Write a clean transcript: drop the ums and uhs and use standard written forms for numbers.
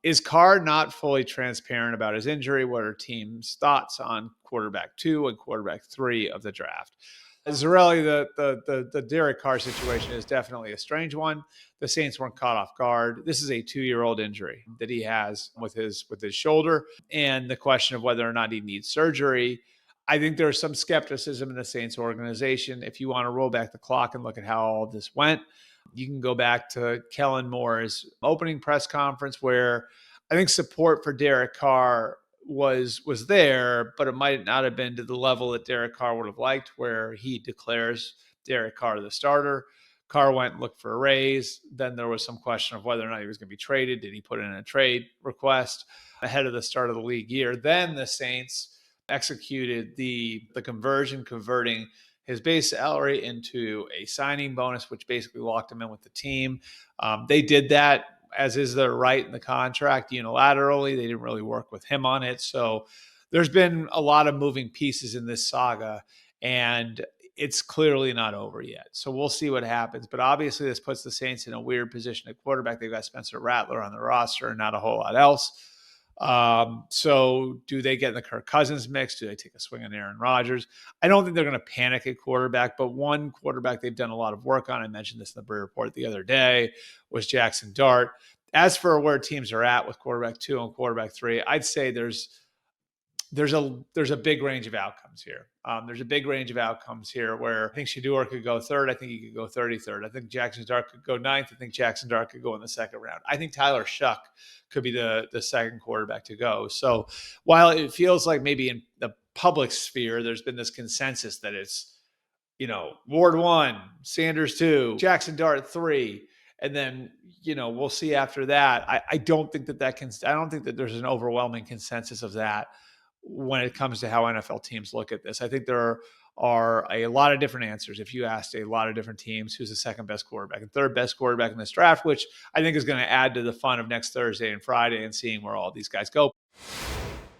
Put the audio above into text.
Is Carr not fully transparent about his injury? What are teams' thoughts on quarterback 2 and quarterback 3 of the draft? Zarelli, the Derek Carr situation is definitely a strange one. The Saints weren't caught off guard. This is a 2-year-old injury that he has with his shoulder, and the question of whether or not he needs surgery. I think there's some skepticism in the Saints organization. If you want to roll back the clock and look at how all this went, you can go back to Kellen Moore's opening press conference, where I think support for Derek Carr was there, but it might not have been to the level that Derek Carr would have liked, where he declares Derek Carr the starter. Carr went and looked for a raise. Then there was some question of whether or not he was going to be traded. Did he put in a trade request ahead of the start of the league year? Then the Saints executed the conversion, converting his base salary into a signing bonus, which basically locked him in with the team. They did that, as is their right in the contract, unilaterally. They didn't really work with him on it. So there's been a lot of moving pieces in this saga, and it's clearly not over yet. So we'll see what happens. But obviously this puts the Saints in a weird position at quarterback. They've got Spencer Rattler on the roster and not a whole lot else. So do they get in the Kirk Cousins mix? Do they take a swing on Aaron Rodgers? I don't think they're going to panic at quarterback, but one quarterback they've done a lot of work on, I mentioned this in the Breer Report the other day, was Jackson Dart. As for where teams are at with quarterback 2 and quarterback 3, I'd say there's a big range of outcomes here. There's a big range of outcomes here where I think Shedeur could go 3rd. I think he could go 33rd. I think Jackson Dart could go 9th. I think Jackson Dart could go in the 2nd round. I think Tyler Shuck could be the second quarterback to go. So while it feels like maybe in the public sphere, there's been this consensus that it's, Ward 1, Sanders 2, Jackson Dart 3. And then, we'll see after that. I don't think I don't think that there's an overwhelming consensus of that when it comes to how NFL teams look at this. I think there are a lot of different answers. If you asked a lot of different teams who's the second best quarterback and third best quarterback in this draft, which I think is going to add to the fun of next Thursday and Friday and seeing where all these guys go.